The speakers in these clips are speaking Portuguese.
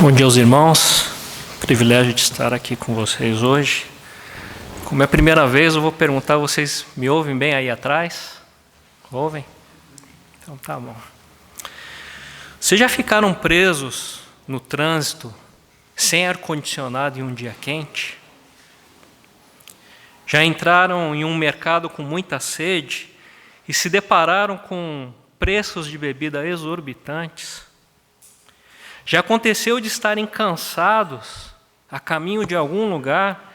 Bom dia aos irmãos, privilégio de estar aqui com vocês hoje. Como é a primeira vez, eu vou perguntar, vocês me ouvem bem aí atrás? Ouvem? Então tá bom. Vocês já ficaram presos no trânsito, sem ar-condicionado em um dia quente? Já entraram em um mercado com muita sede e se depararam com preços de bebida exorbitantes? Já aconteceu de estarem cansados a caminho de algum lugar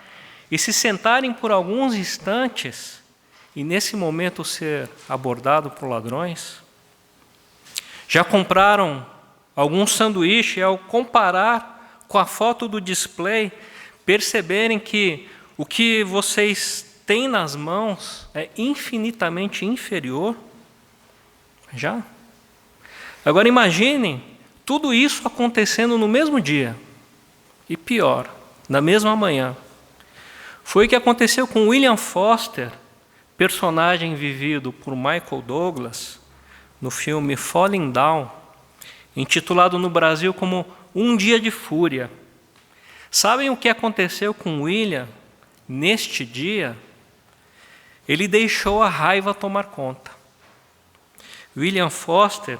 e se sentarem por alguns instantes e nesse momento ser abordado por ladrões? Já compraram algum sanduíche e ao comparar com a foto do display, perceberem que o que vocês têm nas mãos é infinitamente inferior? Já? Agora imaginem tudo isso acontecendo no mesmo dia. E pior, na mesma manhã. Foi o que aconteceu com William Foster, personagem vivido por Michael Douglas, no filme Falling Down, intitulado no Brasil como Um Dia de Fúria. Sabem o que aconteceu com William neste dia? Ele deixou a raiva tomar conta. William Foster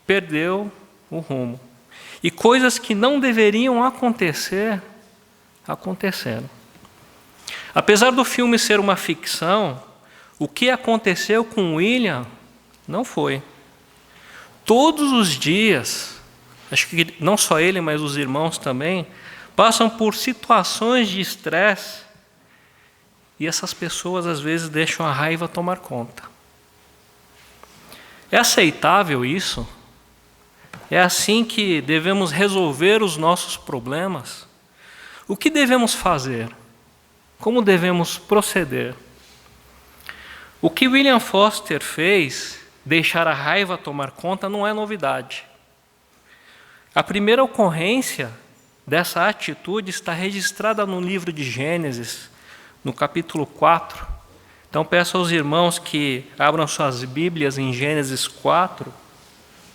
perdeu o rumo. E coisas que não deveriam acontecer, aconteceram. Apesar do filme ser uma ficção, o que aconteceu com William não foi. Todos os dias, acho que não só ele, mas os irmãos também, passam por situações de estresse e essas pessoas às vezes deixam a raiva tomar conta. É aceitável isso? É assim que devemos resolver os nossos problemas? O que devemos fazer? Como devemos proceder? O que William Foster fez, deixar a raiva tomar conta, não é novidade. A primeira ocorrência dessa atitude está registrada no livro de Gênesis, no capítulo 4. Então peço aos irmãos que abram suas Bíblias em Gênesis 4,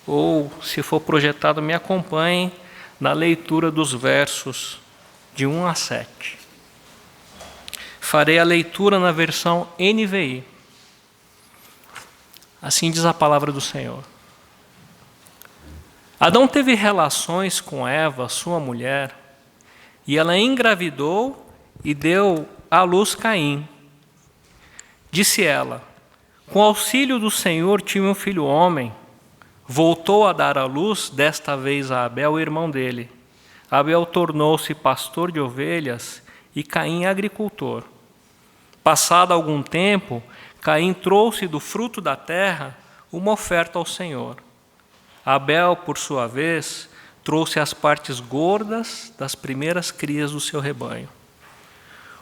ou, se for projetado, me acompanhem na leitura dos versos de 1 a 7. Farei a leitura na versão NVI. Assim diz a palavra do Senhor. Adão teve relações com Eva, sua mulher, e ela engravidou e deu à luz Caim. Disse ela: com auxílio do Senhor tive um filho homem. Voltou a dar à luz, desta vez a Abel, irmão dele. Abel tornou-se pastor de ovelhas e Caim agricultor. Passado algum tempo, Caim trouxe do fruto da terra uma oferta ao Senhor. Abel, por sua vez, trouxe as partes gordas das primeiras crias do seu rebanho.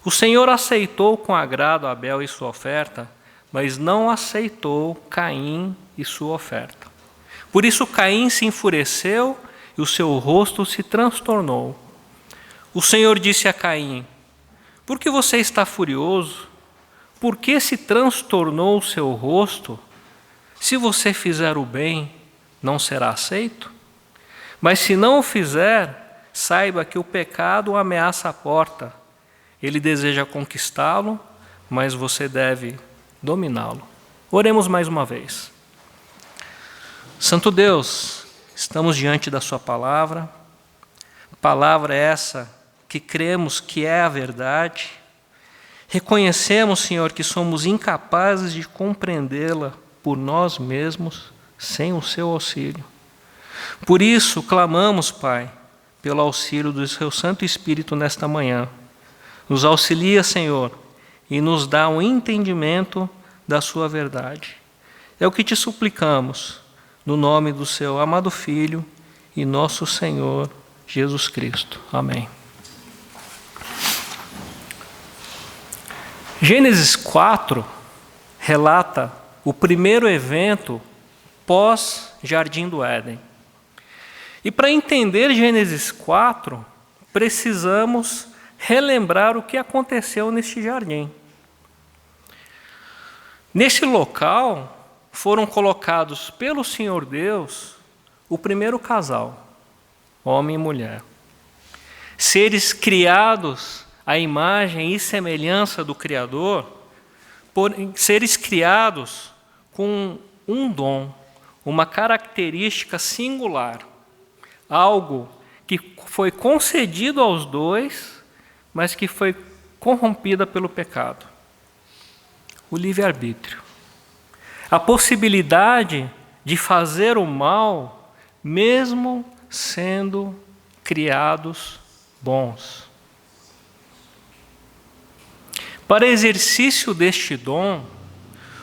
O Senhor aceitou com agrado Abel e sua oferta, mas não aceitou Caim e sua oferta. Por isso Caim se enfureceu e o seu rosto se transtornou. O Senhor disse a Caim: por que você está furioso? Por que se transtornou o seu rosto? Se você fizer o bem, não será aceito? Mas se não o fizer, saiba que o pecado ameaça a porta. Ele deseja conquistá-lo, mas você deve dominá-lo. Oremos mais uma vez. Santo Deus, estamos diante da sua palavra essa que cremos que é a verdade. Reconhecemos, Senhor, que somos incapazes de compreendê-la por nós mesmos, sem o seu auxílio. Por isso, clamamos, Pai, pelo auxílio do seu Santo Espírito nesta manhã. Nos auxilia, Senhor, e nos dá um entendimento da sua verdade. É o que te suplicamos, no nome do seu amado Filho e nosso Senhor Jesus Cristo. Amém. Gênesis 4 relata o primeiro evento pós-Jardim do Éden. E para entender Gênesis 4, precisamos relembrar o que aconteceu neste jardim. Nesse local foram colocados pelo Senhor Deus o primeiro casal, homem e mulher. Seres criados à imagem e semelhança do Criador, seres criados com um dom, uma característica singular, algo que foi concedido aos dois, mas que foi corrompida pelo pecado. O livre-arbítrio. A possibilidade de fazer o mal, mesmo sendo criados bons. Para exercício deste dom,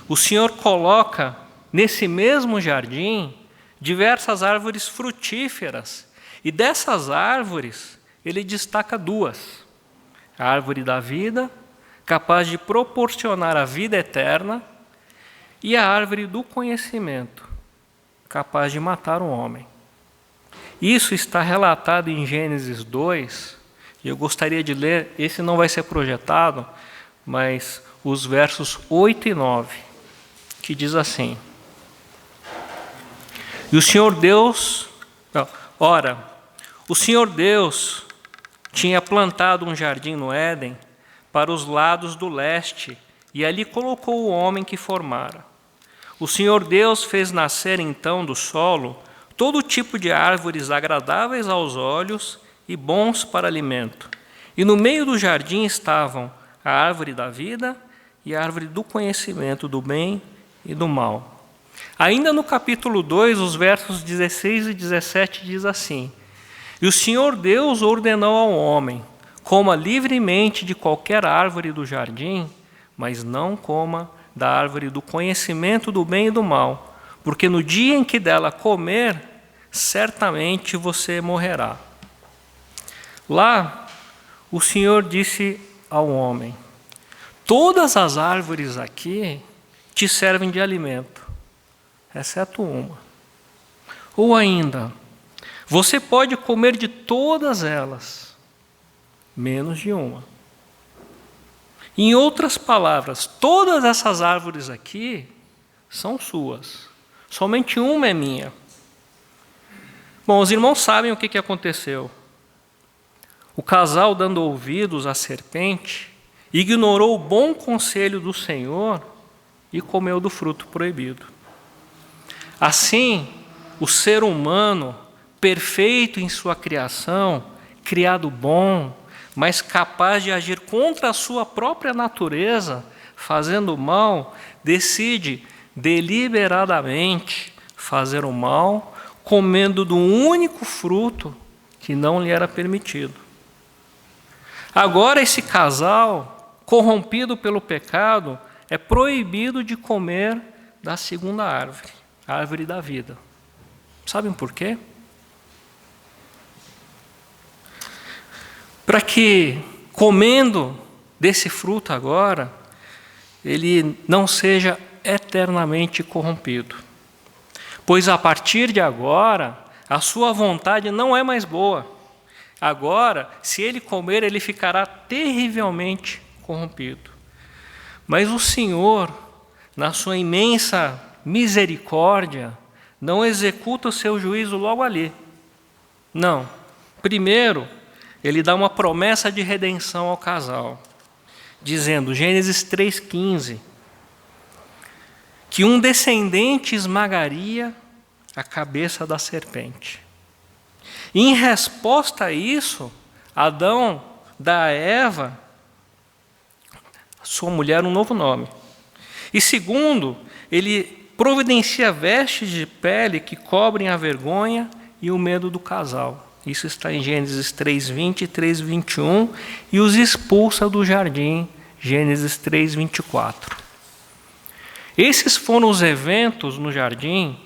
o Senhor coloca nesse mesmo jardim diversas árvores frutíferas, e dessas árvores ele destaca duas: a árvore da vida, capaz de proporcionar a vida eterna, e a árvore do conhecimento, capaz de matar o homem. Isso está relatado em Gênesis 2, e eu gostaria de ler, esse não vai ser projetado, mas os versos 8 e 9, que diz assim: E o Senhor Deus, ora, o Senhor Deus tinha plantado um jardim no Éden para os lados do leste, e ali colocou o homem que formara. O Senhor Deus fez nascer então do solo todo tipo de árvores agradáveis aos olhos e bons para alimento. E no meio do jardim estavam a árvore da vida e a árvore do conhecimento do bem e do mal. Ainda no capítulo 2, os versos 16 e 17 diz assim: E o Senhor Deus ordenou ao homem: coma livremente de qualquer árvore do jardim, mas não coma da árvore do conhecimento do bem e do mal, porque no dia em que dela comer, certamente você morrerá. Lá, o Senhor disse ao homem: todas as árvores aqui te servem de alimento, exceto uma. Ou ainda, você pode comer de todas elas, menos de uma. Em outras palavras, todas essas árvores aqui são suas, somente uma é minha. Bom, os irmãos sabem o que aconteceu. O casal, dando ouvidos à serpente, ignorou o bom conselho do Senhor e comeu do fruto proibido. Assim, o ser humano, perfeito em sua criação, criado bom, mas capaz de agir contra a sua própria natureza, fazendo mal, decide deliberadamente fazer o mal, comendo do único fruto que não lhe era permitido. Agora esse casal, corrompido pelo pecado, é proibido de comer da segunda árvore, a árvore da vida. Sabem por quê? Para que, comendo desse fruto agora, ele não seja eternamente corrompido. Pois a partir de agora, a sua vontade não é mais boa. Agora, se ele comer, ele ficará terrivelmente corrompido. Mas o Senhor, na sua imensa misericórdia, não executa o seu juízo logo ali. Não. Primeiro, ele dá uma promessa de redenção ao casal, dizendo, Gênesis 3,15, que um descendente esmagaria a cabeça da serpente. E, em resposta a isso, Adão dá a Eva, sua mulher, um novo nome. E segundo, ele providencia vestes de pele que cobrem a vergonha e o medo do casal. Isso está em Gênesis 3:20 e 3:21, e os expulsa do jardim, Gênesis 3:24. Esses foram os eventos no jardim,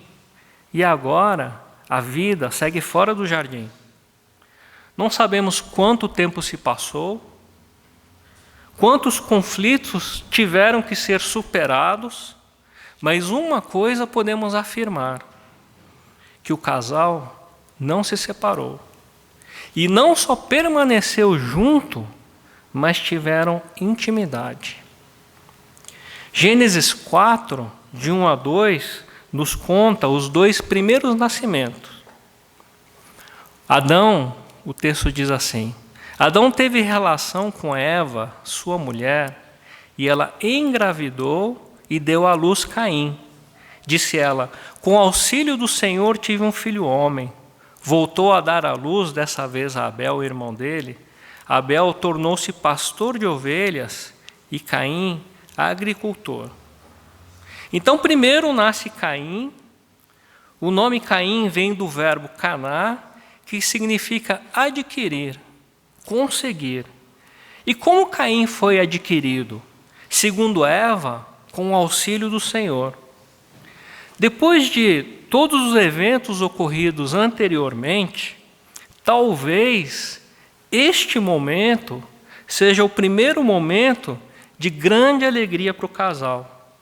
e agora a vida segue fora do jardim. Não sabemos quanto tempo se passou, quantos conflitos tiveram que ser superados, mas uma coisa podemos afirmar, que o casal não se separou. E não só permaneceu junto, mas tiveram intimidade. Gênesis 4, de 1 a 2, nos conta os dois primeiros nascimentos. Adão, o texto diz assim: Adão teve relação com Eva, sua mulher, e ela engravidou e deu à luz Caim. Disse ela: com auxílio do Senhor tive um filho homem. Voltou a dar à luz, dessa vez a Abel, irmão dele. Abel tornou-se pastor de ovelhas e Caim, agricultor. Então, primeiro nasce Caim. O nome Caim vem do verbo caná, que significa adquirir, conseguir. E como Caim foi adquirido? Segundo Eva, com o auxílio do Senhor. Depois de todos os eventos ocorridos anteriormente, talvez este momento seja o primeiro momento de grande alegria para o casal.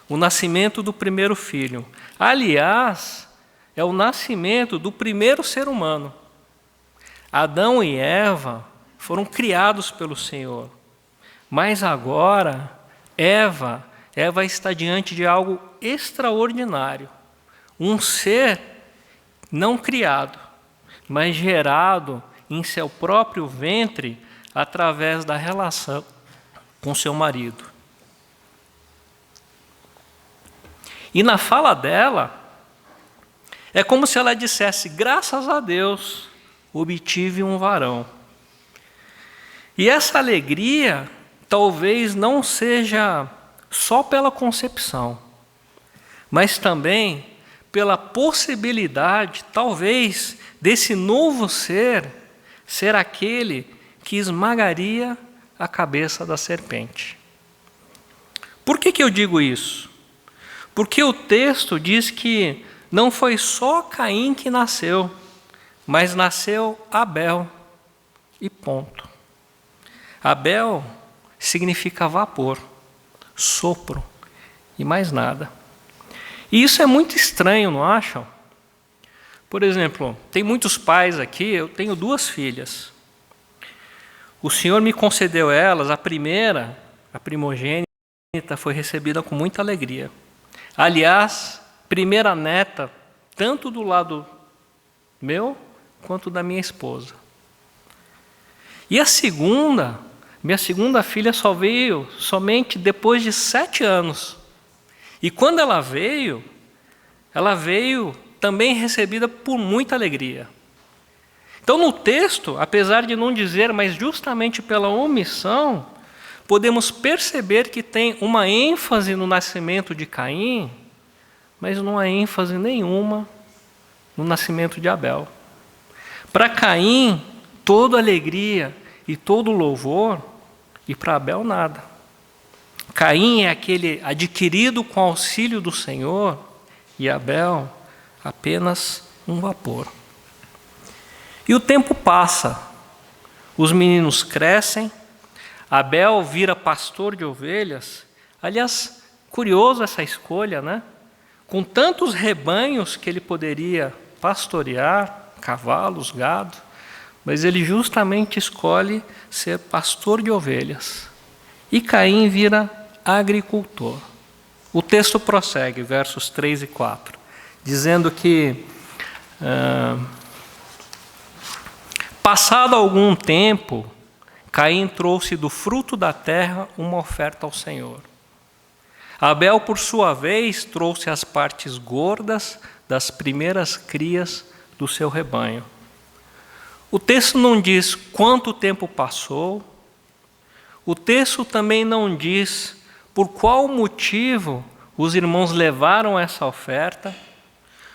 O nascimento do primeiro filho. Aliás, é o nascimento do primeiro ser humano. Adão e Eva foram criados pelo Senhor. Mas agora, Eva está diante de algo extraordinário. Um ser não criado, mas gerado em seu próprio ventre através da relação com seu marido. E na fala dela, é como se ela dissesse: graças a Deus, obtive um varão. E essa alegria talvez não seja só pela concepção, mas também pela possibilidade, talvez, desse novo ser aquele que esmagaria a cabeça da serpente. Por que eu digo isso? Porque o texto diz que não foi só Caim que nasceu, mas nasceu Abel, e ponto. Abel significa vapor, sopro e mais nada. E isso é muito estranho, não acham? Por exemplo, tem muitos pais aqui, eu tenho 2 filhas. O Senhor me concedeu elas, a primeira, a primogênita, foi recebida com muita alegria. Aliás, primeira neta, tanto do lado meu quanto da minha esposa. E a segunda, minha segunda filha só veio somente depois de 7 anos. E quando ela veio também recebida por muita alegria. Então, no texto, apesar de não dizer, mas justamente pela omissão, podemos perceber que tem uma ênfase no nascimento de Caim, mas não há ênfase nenhuma no nascimento de Abel. Para Caim, toda alegria e todo louvor, e para Abel nada. Caim é aquele adquirido com auxílio do Senhor, e Abel apenas um vapor. E o tempo passa, os meninos crescem, Abel vira pastor de ovelhas. Aliás, curioso essa escolha, né? Com tantos rebanhos que ele poderia pastorear, cavalos, gado, mas ele justamente escolhe ser pastor de ovelhas. E Caim vira agricultor. O texto prossegue, versos 3 e 4, dizendo que, passado algum tempo, Caim trouxe do fruto da terra uma oferta ao Senhor. Abel, por sua vez, trouxe as partes gordas das primeiras crias do seu rebanho. O texto não diz quanto tempo passou, o texto também não diz por qual motivo os irmãos levaram essa oferta,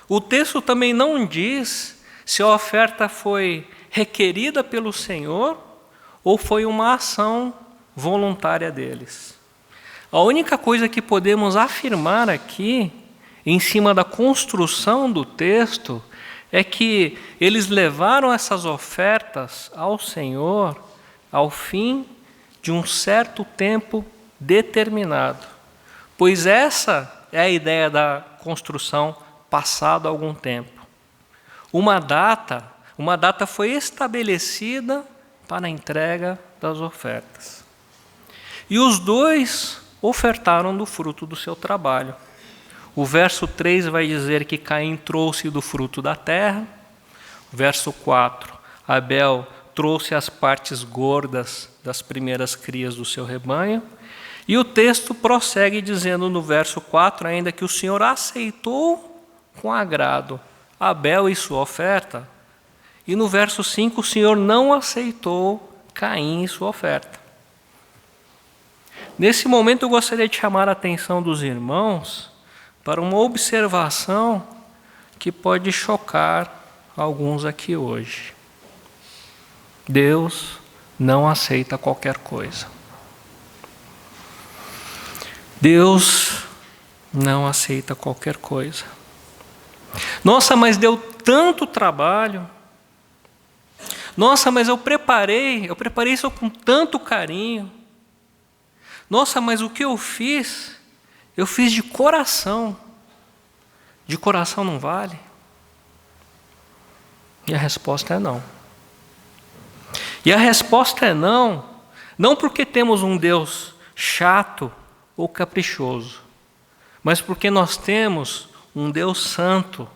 o texto também não diz se a oferta foi requerida pelo Senhor ou foi uma ação voluntária deles. A única coisa que podemos afirmar aqui, em cima da construção do texto, é que eles levaram essas ofertas ao Senhor ao fim de um certo tempo determinado. Pois essa é a ideia da construção, passado algum tempo. Uma data foi estabelecida para a entrega das ofertas. E os dois ofertaram do fruto do seu trabalho. O verso 3 vai dizer que Caim trouxe do fruto da terra, Verso 4. Abel trouxe as partes gordas das primeiras crias do seu rebanho. E o texto prossegue dizendo no verso 4 ainda que o Senhor aceitou com agrado Abel e sua oferta. E no verso 5 o Senhor não aceitou Caim e sua oferta. Nesse momento eu gostaria de chamar a atenção dos irmãos para uma observação que pode chocar alguns aqui hoje. Deus não aceita qualquer coisa. Deus não aceita qualquer coisa. Nossa, mas deu tanto trabalho. Nossa, mas eu preparei isso com tanto carinho. Nossa, mas o que eu fiz de coração. De coração não vale? E a resposta é não. E a resposta é não, não porque temos um Deus chato ou caprichoso, mas porque nós temos um Deus santo.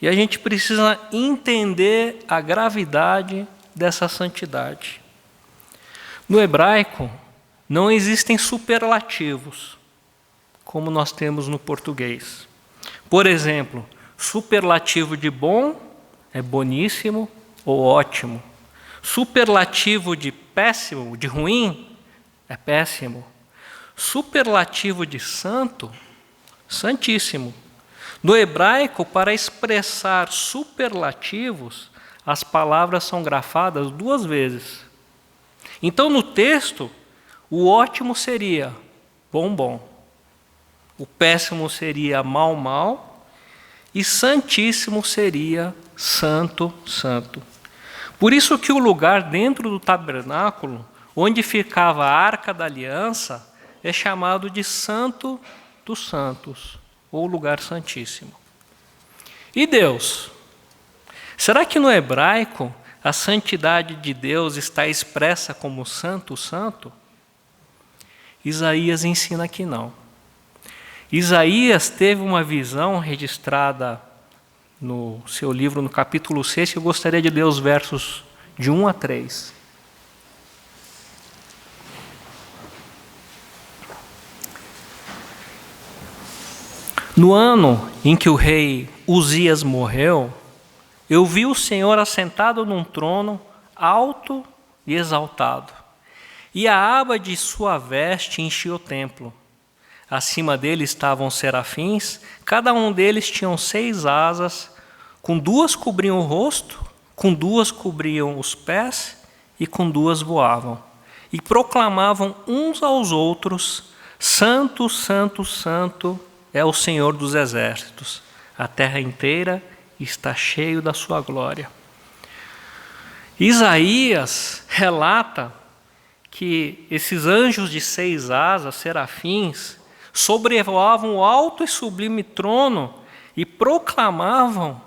E a gente precisa entender a gravidade dessa santidade. No hebraico, não existem superlativos, como nós temos no português. Por exemplo, superlativo de bom é boníssimo ou ótimo. Superlativo de péssimo, de ruim, é péssimo. Superlativo de santo, santíssimo. No hebraico, para expressar superlativos, as palavras são grafadas 2 vezes. Então, no texto, o ótimo seria bom, bom. O péssimo seria mal, mal. E santíssimo seria santo, santo. Por isso que o lugar dentro do tabernáculo, onde ficava a Arca da Aliança, é chamado de Santo dos Santos, ou lugar santíssimo. E Deus? Será que no hebraico a santidade de Deus está expressa como santo, santo? Isaías ensina que não. Isaías teve uma visão registrada no seu livro, no capítulo 6, eu gostaria de ler os versos de 1 a 3. No ano em que o rei Uzias morreu, eu vi o Senhor assentado num trono alto e exaltado, e a aba de sua veste enchia o templo. Acima dele estavam serafins, cada um deles tinha 6 asas, com 2 cobriam o rosto, com 2 cobriam os pés e com 2 voavam. E proclamavam uns aos outros: Santo, Santo, Santo é o Senhor dos exércitos. A terra inteira está cheia da sua glória. Isaías relata que esses anjos de 6 asas, serafins, sobrevoavam o alto e sublime trono e proclamavam: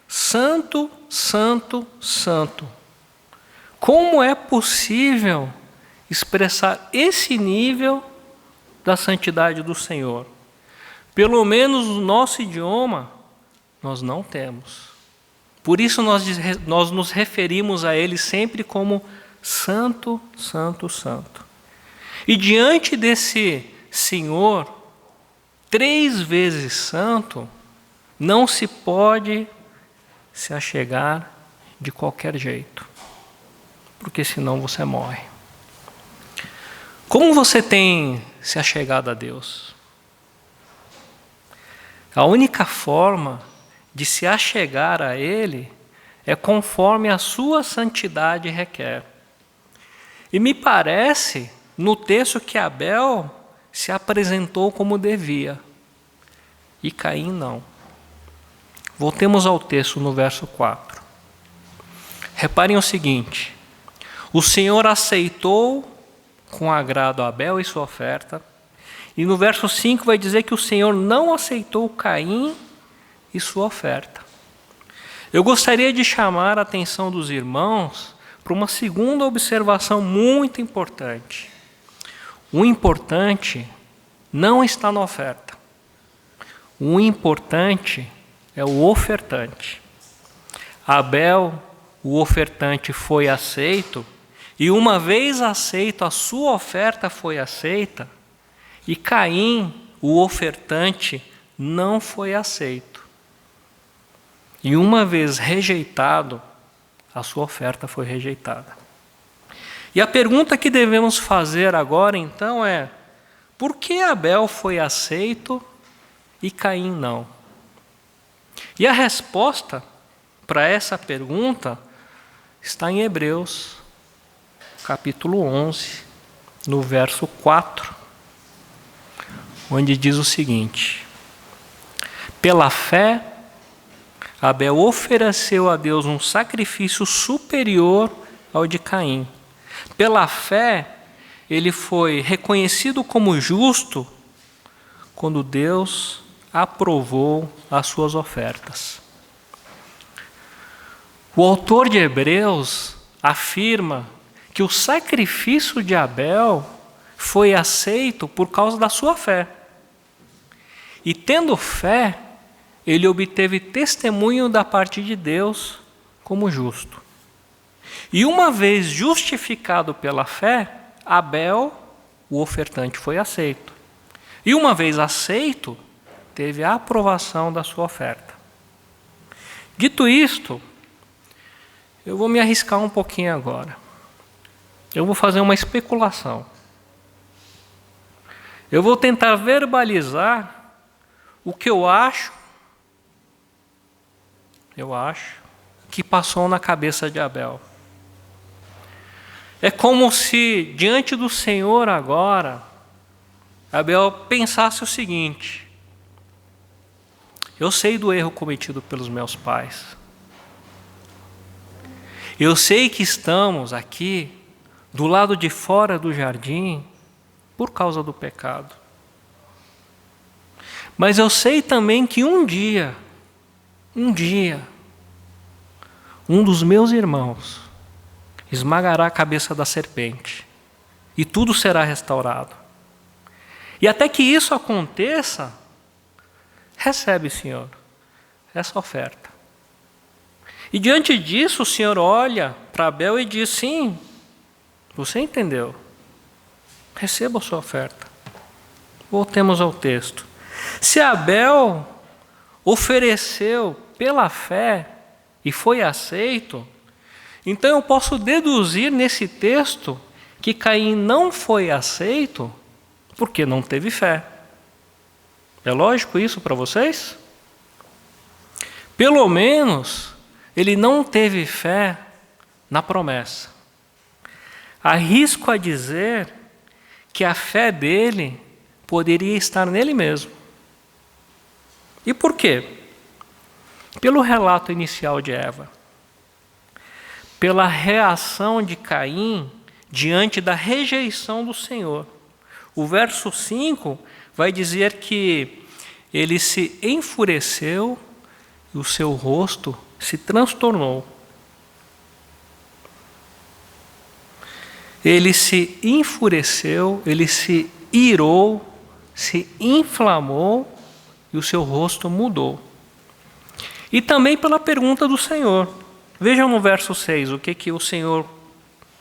Santo, Santo, Santo. Como é possível expressar esse nível da santidade do Senhor? Pelo menos no nosso idioma, nós não temos. Por isso nós nos referimos a Ele sempre como Santo, Santo, Santo. E diante desse Senhor, 3 vezes santo, não se pode se achegar de qualquer jeito, porque senão você morre. Como você tem se achegado a Deus? A única forma de se achegar a Ele é conforme a sua santidade requer. E me parece, no texto, que Abel se apresentou como devia, e Caim não. Voltemos ao texto no verso 4. Reparem o seguinte: o Senhor aceitou com agrado Abel e sua oferta, e no verso 5 vai dizer que o Senhor não aceitou Caim e sua oferta. Eu gostaria de chamar a atenção dos irmãos para uma segunda observação muito importante. O importante não está na oferta. O importante é o ofertante. Abel, o ofertante, foi aceito, e uma vez aceito, a sua oferta foi aceita, e Caim, o ofertante, não foi aceito. E uma vez rejeitado, a sua oferta foi rejeitada. E a pergunta que devemos fazer agora, então, é: por que Abel foi aceito e Caim não? E a resposta para essa pergunta está em Hebreus, capítulo 11, no verso 4, onde diz o seguinte: pela fé, Abel ofereceu a Deus um sacrifício superior ao de Caim. Pela fé, ele foi reconhecido como justo quando Deus aprovou as suas ofertas. O autor de Hebreus afirma que o sacrifício de Abel foi aceito por causa da sua fé. E tendo fé, ele obteve testemunho da parte de Deus como justo. E uma vez justificado pela fé, Abel, o ofertante, foi aceito. E uma vez aceito, teve a aprovação da sua oferta. Dito isto, eu vou me arriscar um pouquinho agora. Eu vou fazer uma especulação. Eu vou tentar verbalizar o que eu acho que passou na cabeça de Abel. É como se, diante do Senhor agora, Abel pensasse o seguinte: eu sei do erro cometido pelos meus pais. Eu sei que estamos aqui, do lado de fora do jardim, por causa do pecado. Mas eu sei também que um dia, um dos meus irmãos esmagará a cabeça da serpente e tudo será restaurado. E até que isso aconteça, recebe, Senhor, essa oferta. E diante disso, o Senhor olha para Abel e diz: sim, você entendeu, receba a sua oferta. Voltemos ao texto. Se Abel ofereceu pela fé e foi aceito, então eu posso deduzir nesse texto que Caim não foi aceito porque não teve fé. É lógico isso para vocês? Pelo menos ele não teve fé na promessa. Arrisco a dizer que a fé dele poderia estar nele mesmo. E por quê? Pelo relato inicial de Eva, pela reação de Caim diante da rejeição do Senhor. O verso 5 vai dizer que ele se enfureceu e o seu rosto se transtornou. Ele se enfureceu, ele se irou, se inflamou e o seu rosto mudou. E também pela pergunta do Senhor. Vejam no verso 6 o que o Senhor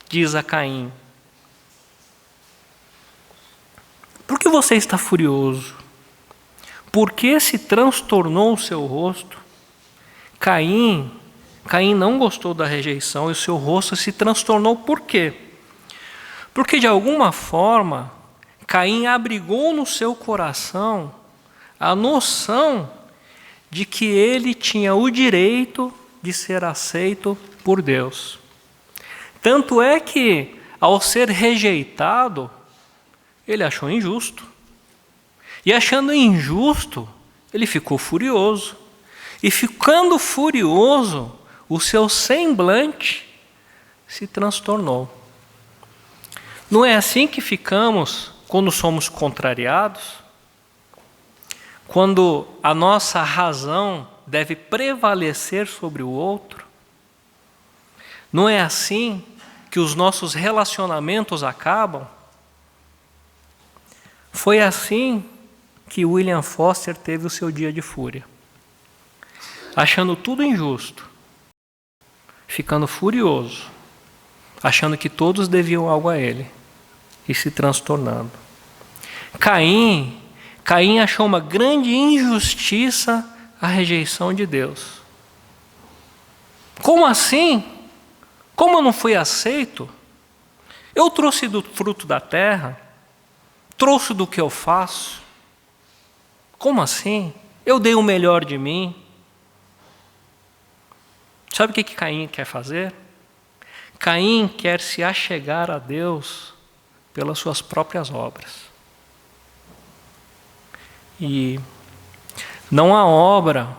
diz a Caim. Por que você está furioso? Por que se transtornou o seu rosto? Caim não gostou da rejeição e o seu rosto se transtornou. Por quê? Porque de alguma forma Caim abrigou no seu coração a noção de que ele tinha o direito de ser aceito por Deus. Tanto é que, ao ser rejeitado, ele achou injusto. E achando injusto, ele ficou furioso. E ficando furioso, o seu semblante se transtornou. Não é assim que ficamos quando somos contrariados? Quando a nossa razão deve prevalecer sobre o outro? Não é assim que os nossos relacionamentos acabam? Foi assim que William Foster teve o seu dia de fúria. Achando tudo injusto, ficando furioso, achando que todos deviam algo a ele e se transtornando. Caim achou uma grande injustiça a rejeição de Deus. Como assim? Como eu não fui aceito? Eu trouxe do fruto da terra, trouxe do que eu faço. Como assim? Eu dei o melhor de mim. Sabe o que Caim quer fazer? Caim quer se achegar a Deus pelas suas próprias obras. E não há obra,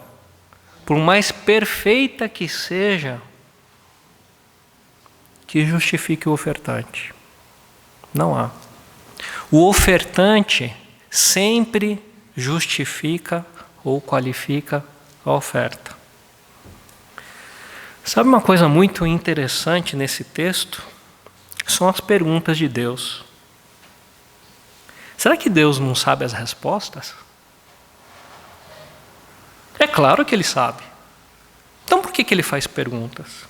por mais perfeita que seja, que justifique o ofertante. Não há. O ofertante sempre justifica ou qualifica a oferta. Sabe uma coisa muito interessante nesse texto? São as perguntas de Deus. Será que Deus não sabe as respostas? É claro que Ele sabe. Então por que Ele faz perguntas?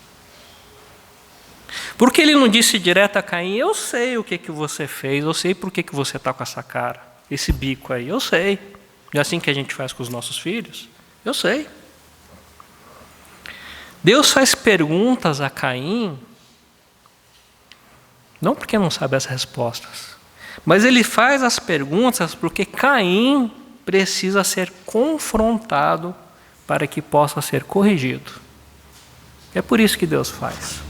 Porque Ele não disse direto a Caim, eu sei o que você fez, eu sei por que você está com essa cara, esse bico aí, eu sei. É assim que a gente faz com os nossos filhos? Eu sei. Deus faz perguntas a Caim, não porque não sabe as respostas, mas Ele faz as perguntas porque Caim precisa ser confrontado para que possa ser corrigido. É por isso que Deus faz.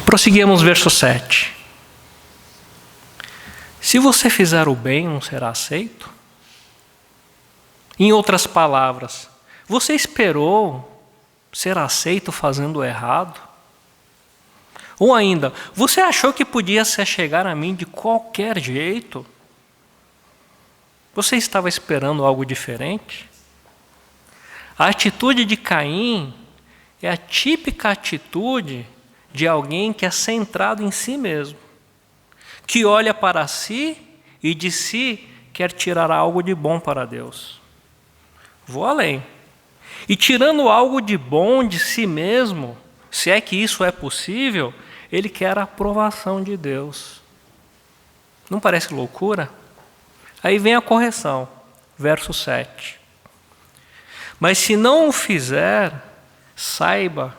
Prosseguimos verso 7. Se você fizer o bem, não será aceito? Em outras palavras, você esperou ser aceito fazendo o errado? Ou ainda, você achou que podia se achegar a mim de qualquer jeito? Você estava esperando algo diferente? A atitude de Caim é a típica atitude de alguém que é centrado em si mesmo, que olha para si e de si quer tirar algo de bom para Deus. Vou além. E tirando algo de bom de si mesmo, se é que isso é possível, ele quer a aprovação de Deus. Não parece loucura? Aí vem a correção, verso 7. Mas se não o fizer, saiba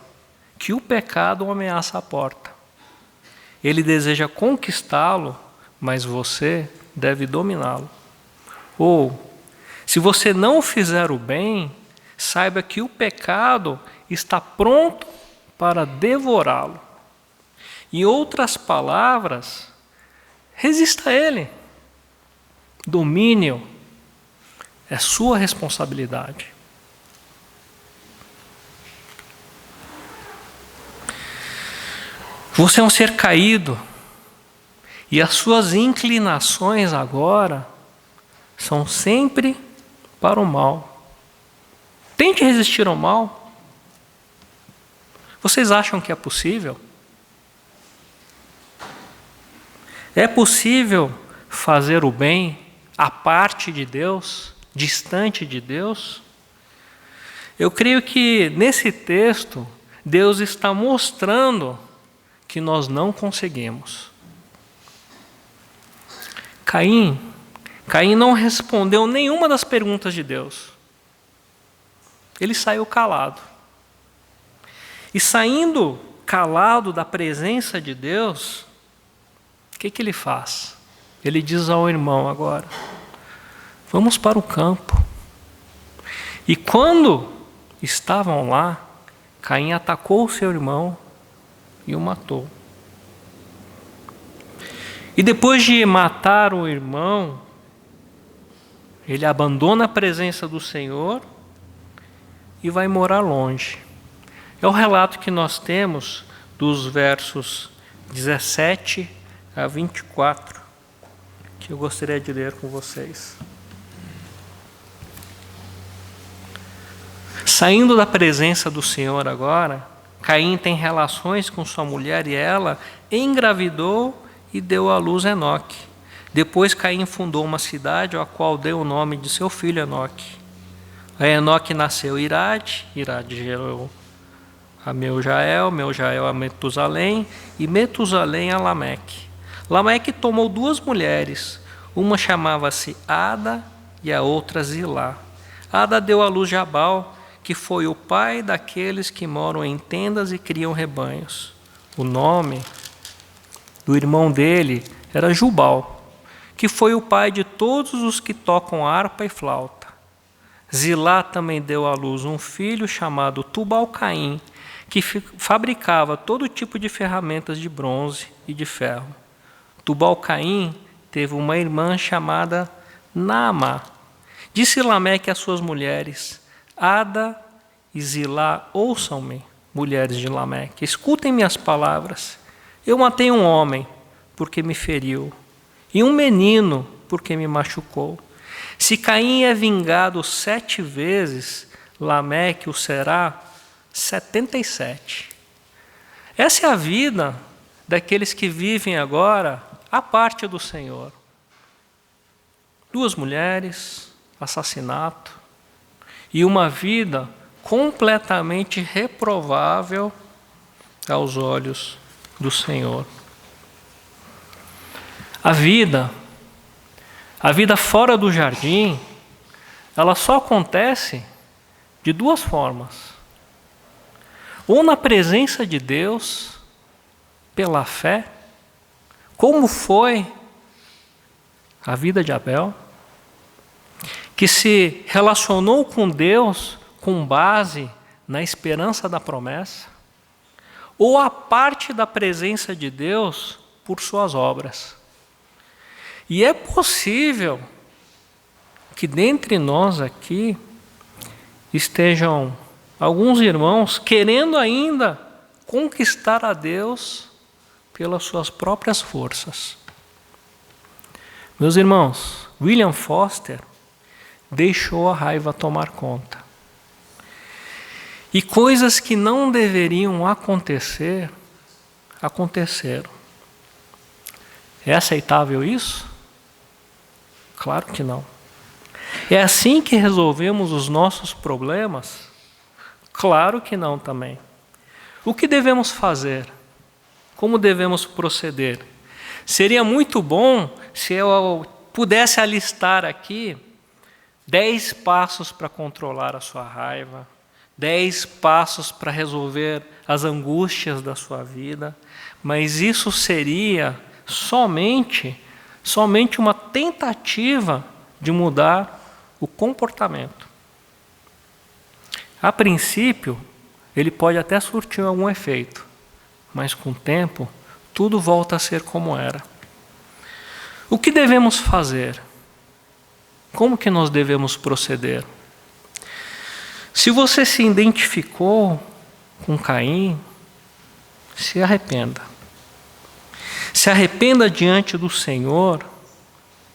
que o pecado ameaça a porta. Ele deseja conquistá-lo, mas você deve dominá-lo. Ou, se você não fizer o bem, saiba que o pecado está pronto para devorá-lo. Em outras palavras, resista a ele. Domínio é sua responsabilidade. Você é um ser caído e as suas inclinações agora são sempre para o mal. Tente resistir ao mal. Vocês acham que é possível? É possível fazer o bem à parte de Deus, distante de Deus? Eu creio que nesse texto Deus está mostrando que nós não conseguimos. Caim não respondeu nenhuma das perguntas de Deus. Ele saiu calado. E saindo calado da presença de Deus, o que ele faz? Ele diz ao irmão agora, vamos para o campo. E quando estavam lá, Caim atacou o seu irmão e o matou. E depois de matar o irmão, ele abandona a presença do Senhor e vai morar longe. É o relato que nós temos dos versos 17 a 24, que eu gostaria de ler com vocês. Saindo da presença do Senhor agora, Caim tem relações com sua mulher e ela engravidou e deu à luz Enoque, Depois Caim fundou uma cidade, a qual deu o nome de seu filho Enoque. A Enoque nasceu Irade, Irade gerou a Meujael, Meujael a Metusalém, e Metusalém a Lameque. Lameque tomou 2 mulheres, uma chamava-se Ada e a outra Zilá. Ada deu à luz Jabal, que foi o pai daqueles que moram em tendas e criam rebanhos. O nome do irmão dele era Jubal, que foi o pai de todos os que tocam harpa e flauta. Zilá também deu à luz um filho chamado Tubal-Caim, que fabricava todo tipo de ferramentas de bronze e de ferro. Tubal-Caim teve uma irmã chamada Naamá. Disse Lameque às suas mulheres: Ada e Zilá, ouçam-me, mulheres de Lameque, escutem minhas palavras. Eu matei um homem, porque me feriu, e um menino, porque me machucou. Se Caim é vingado 7 vezes, Lameque o será 77. Essa é a vida daqueles que vivem agora à parte do Senhor. 2 mulheres, assassinato, e uma vida completamente reprovável aos olhos do Senhor. A vida fora do jardim, ela só acontece de 2 formas. Ou na presença de Deus, pela fé, como foi a vida de Abel, que se relacionou com Deus com base na esperança da promessa, ou a parte da presença de Deus por suas obras. E é possível que dentre nós aqui estejam alguns irmãos querendo ainda conquistar a Deus pelas suas próprias forças. Meus irmãos, William Foster deixou a raiva tomar conta. E coisas que não deveriam acontecer, aconteceram. É aceitável isso? Claro que não. É assim que resolvemos os nossos problemas? Claro que não também. O que devemos fazer? Como devemos proceder? Seria muito bom se eu pudesse alistar aqui 10 passos para controlar a sua raiva, 10 passos para resolver as angústias da sua vida, mas isso seria somente uma tentativa de mudar o comportamento. A princípio, ele pode até surtir algum efeito, mas com o tempo, tudo volta a ser como era. O que devemos fazer? Como que nós devemos proceder? Se você se identificou com Caim, se arrependa. Se arrependa diante do Senhor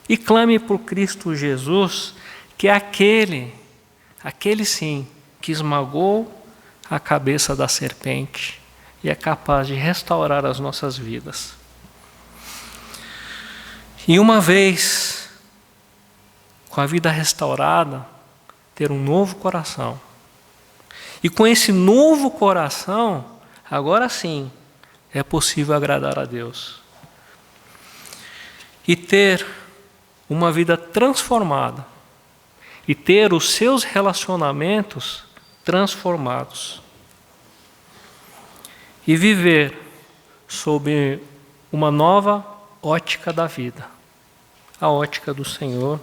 e clame por Cristo Jesus, que é aquele sim, que esmagou a cabeça da serpente e é capaz de restaurar as nossas vidas. E uma vez com a vida restaurada, ter um novo coração. E com esse novo coração, agora sim, é possível agradar a Deus. E ter uma vida transformada. E ter os seus relacionamentos transformados. E viver sob uma nova ótica da vida. A ótica do Senhor.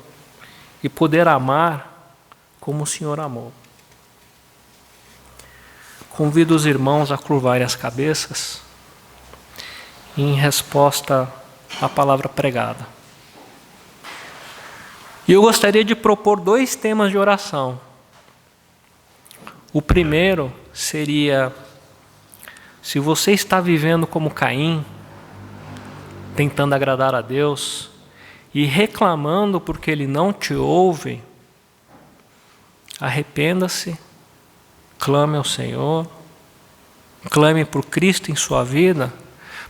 E poder amar como o Senhor amou. Convido os irmãos a curvarem as cabeças em resposta à palavra pregada. E eu gostaria de propor 2 temas de oração. O primeiro seria: se você está vivendo como Caim, tentando agradar a Deus e reclamando porque Ele não te ouve, arrependa-se, clame ao Senhor, clame por Cristo em sua vida,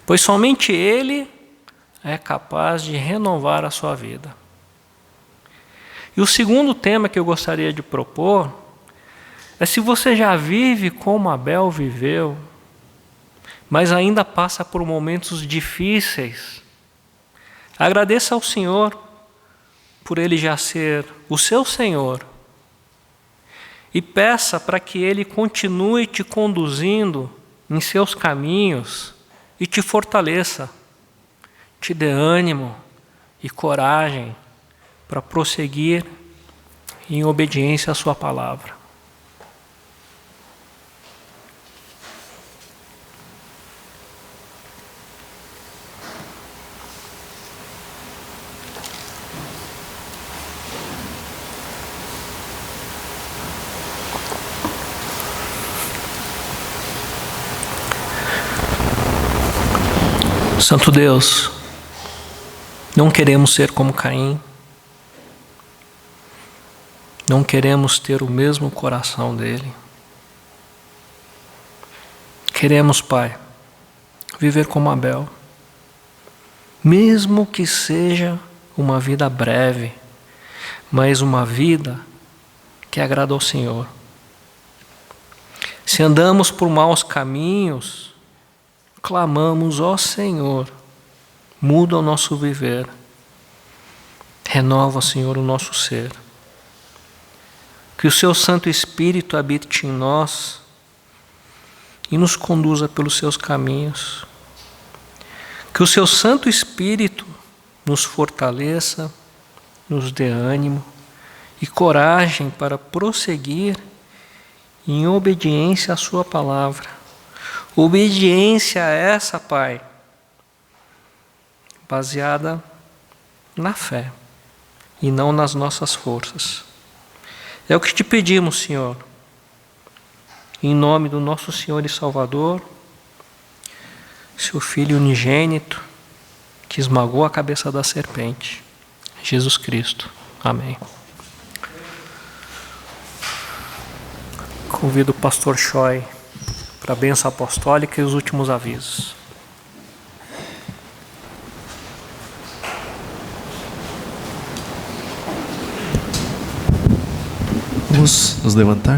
pois somente Ele é capaz de renovar a sua vida. E o segundo tema que eu gostaria de propor é: se você já vive como Abel viveu, mas ainda passa por momentos difíceis, agradeça ao Senhor por Ele já ser o seu Senhor e peça para que Ele continue te conduzindo em seus caminhos e te fortaleça, te dê ânimo e coragem para prosseguir em obediência à sua palavra. Santo Deus, não queremos ser como Caim, não queremos ter o mesmo coração dele. Queremos, Pai, viver como Abel, mesmo que seja uma vida breve, mas uma vida que agrada ao Senhor. Se andamos por maus caminhos, clamamos: ó Senhor, muda o nosso viver, renova, Senhor, o nosso ser. Que o Seu Santo Espírito habite em nós e nos conduza pelos Seus caminhos. Que o Seu Santo Espírito nos fortaleça, nos dê ânimo e coragem para prosseguir em obediência à Sua palavra. Obediência a essa, Pai, baseada na fé e não nas nossas forças. É o que te pedimos, Senhor, em nome do nosso Senhor e Salvador, Seu Filho unigênito, que esmagou a cabeça da serpente, Jesus Cristo. Amém. Convido o pastor Choi para a bênção apostólica e os últimos avisos. Vamos nos levantar.